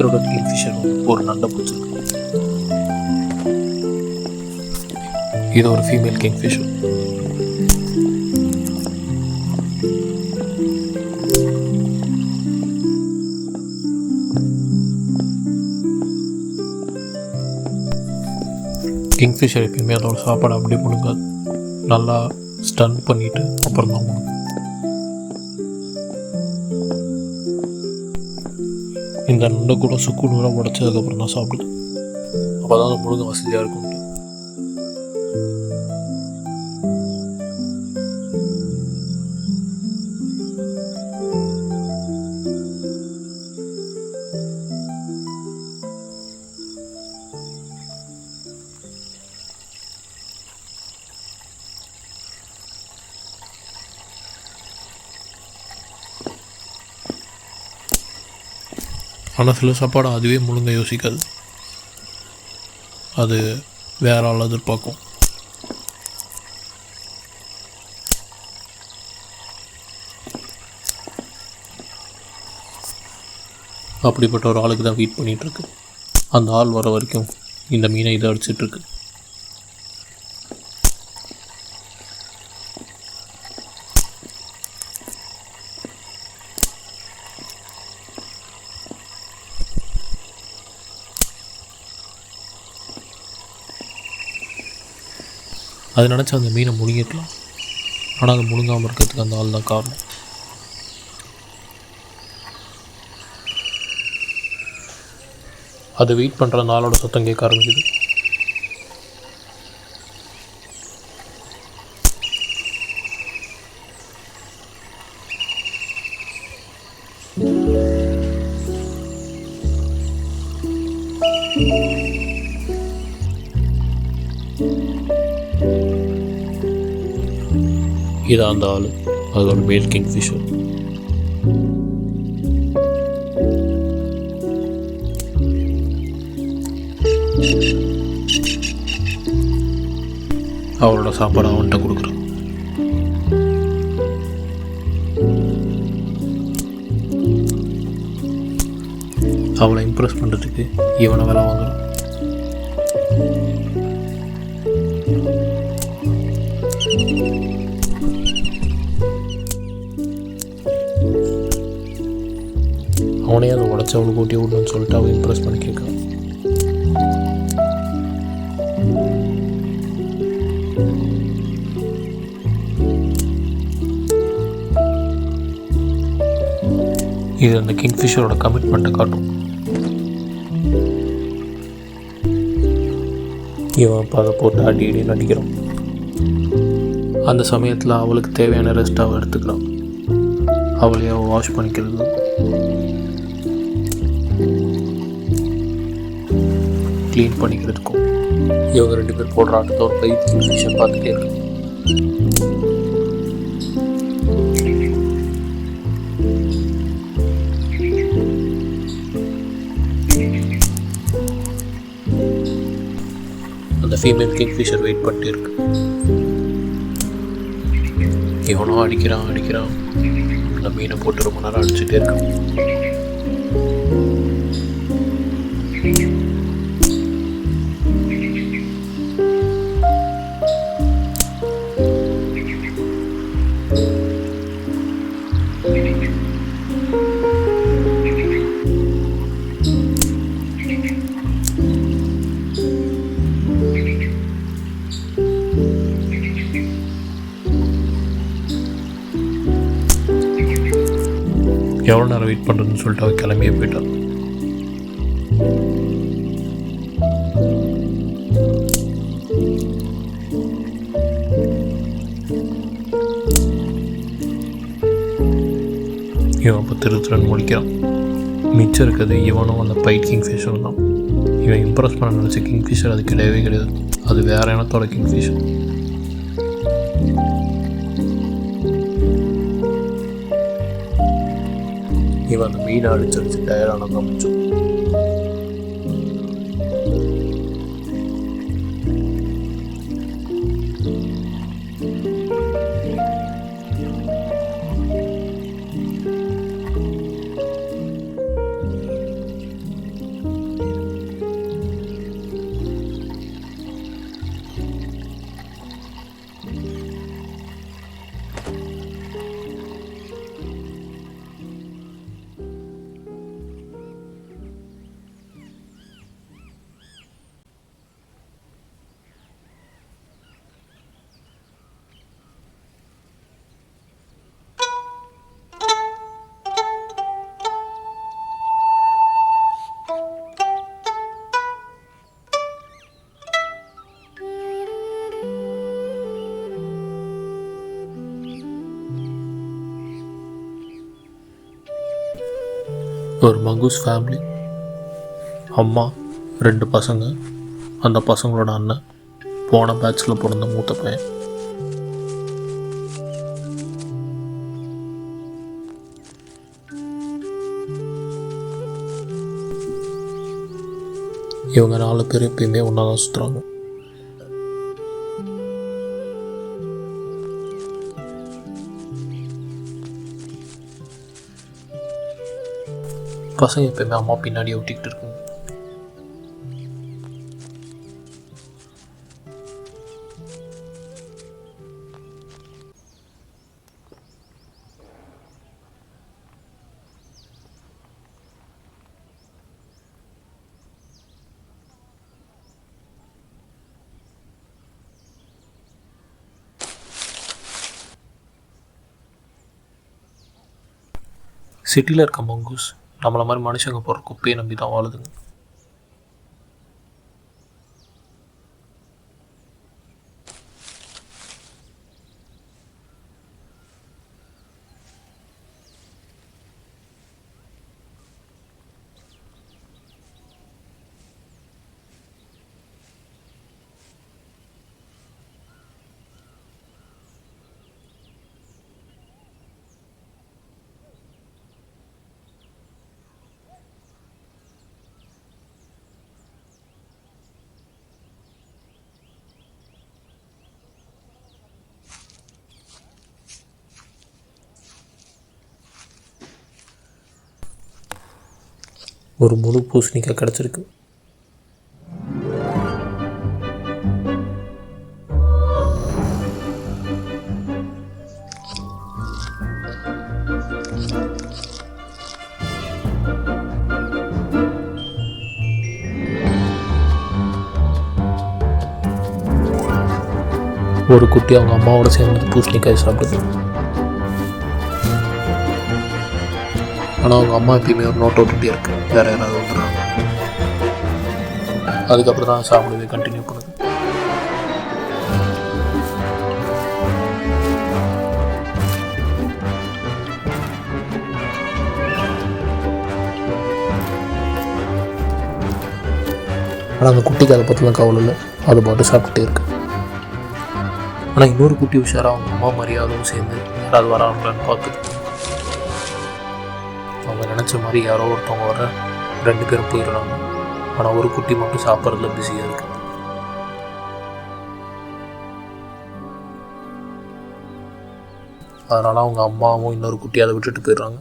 Throated kingfisher ஒரு நண்டை பிடிச்சிருக்கு. இது ஒரு ஃபீமேல் கிங்ஃபிஷர். கிங்ஃபிஷர் எப்பயுமே அதோட சாப்பாடு அப்படி முழுங்காது, நல்லா ஸ்டன் பண்ணிவிட்டு அப்புறம் தான் முழுங்கும். இந்த நண்டை கூட சுக்கு நூறாக உடச்சதுக்கப்புறம் தான் சாப்பிடுது. அப்போ தான் அது முழுங்க வசதியாக இருக்கும். ஆனால் சில சாப்பாடு அதுவே முழுங்க யோசிக்காது, அது வேற ஆள் எதிர்பார்க்கும். அப்படிப்பட்ட ஒரு ஆளுக்கு தான் வெயிட் பண்ணிகிட்ருக்கு. அந்த ஆள் வர வரைக்கும் இந்த மீனை இதை அடிச்சிட்ருக்கு. அது நினச்சா அந்த மீனை முழுங்கிருக்கலாம், ஆனால் அது முழுங்காமல் இருக்கிறதுக்கு அந்த ஆள் தான் காரணம். அது வெயிட் பண்ணுற அந்த ஆளோட சத்தம் கேட்க ஆரம்பிக்குது. இதான் அந்த ஆள், அதோட மேல் கிங்ஃபிஷர். அவளோட சாப்பாடு அவன்கிட்ட கொடுக்குறான். அவளை இம்ப்ரெஸ் பண்ணுறதுக்கு இவனை வேலை வாங்குறான். அவனே அதை உடச்சி அவளுக்கு ஊட்டி விடணும்னு சொல்லிட்டு அவள் இம்ப்ரெஸ் பண்ணி கேட்குறான். இது அந்த கிங்ஃபிஷரோட கமிட்மெண்ட்டை காட்டும். இவன் இப்போ அதை போட்டு அடி அடி நடிக்கிறான். அந்த சமயத்தில் அவளுக்கு தேவையான ரெஸ்ட் அவள் எடுத்துக்கிறான். அவளையே அவள் வாஷ் பண்ணிக்கிறது, க்ளீன் பண்ணிக்கிறதுக்கும். இவங்க 2 பேர் போடுற ஆட்டத்தை ஒரு பைப் கிங்ஃபிஷர் பார்த்துட்டே இருக்கு. அந்த ஃபீமேல் கிங்ஃபிஷர் வெயிட் பண்ணிட்டு இருக்கு. இவனும் அடிக்கிறான் அந்த மீனை போட்டு ரொம்ப நேரம் அடிச்சுட்டே இருக்கான். எவ்வளோ நேரம் வெயிட் பண்ணுறதுன்னு சொல்லிட்டு அவள் கிளம்பியே போயிட்டான். இவன் இப்போ திருத்துறன்னு முடிக்கிறான். மிச்சம் இருக்கிறது இவனும் அந்த பைட் கிங்ஃபிஷரும் தான். இவன் இம்ப்ரெஸ் பண்ண நினச்ச கிங்ஃபிஷர் அது கிடையவே கிடையாது, அது வேற இனத்தோட கிங்ஃபிஷர். இவன் அந்த மீனை அடிச்சு டயரானதான் மிச்சம். ஒரு மங்கூஸ் ஃபேமிலி. அம்மா, 2 பசங்க, அந்த பசங்களோட அண்ணன், போன பேட்சில் பிறந்த மூத்த பையன். இவங்க 4 பேர் எப்பயுமே ஒன்றா தான் சுற்றுறாங்க. பசங்க எப்பயுமே அம்மா பின்னாடியே ஒட்டிக்கிட்டு இருக்குங்க. சிட்டியில் இருக்க மங்கூஸ் நம்மளை மாதிரி மனுஷங்க போகிற குப்பையை நம்பி தான் வாழுதுங்க. ஒரு முழு பூசணிக்காய் கிடச்சிருக்கு. ஒரு குட்டி அவங்க அம்மாவோட சேர்ந்து பூசணிக்காய் சாப்பிடுது. ஆனால் அவங்க அம்மா எப்பயுமே ஒரு நோட் விட்டுட்டே இருக்கு, வேறு யாராவது வந்துடுறாங்க. அதுக்கப்புறம் தான் சாப்பிடவே கண்டினியூ பண்ணுது. ஆனால் அந்த குட்டிக்கு அதை பற்றிலாம் கவலை இல்லை, அது பாட்டு சாப்பிட்டுட்டே இருக்கு. ஆனால் இன்னொரு குட்டி உஷாராக அவங்க அம்மா மரியாதையும் சேர்ந்து யாராவது வராங்களான்னு பார்க்குது. அவங்க நினச்ச மாதிரி யாரோ ஒருத்தவங்க வர 2 பேரும் போயிடுறாங்க. ஆனால் ஒரு குட்டி மட்டும் சாப்பிட்றதுல பிஸியாக இருக்குது. அதனால் அவங்க அம்மாவும் இன்னொரு குட்டி அதை விட்டுட்டு போயிடுறாங்க.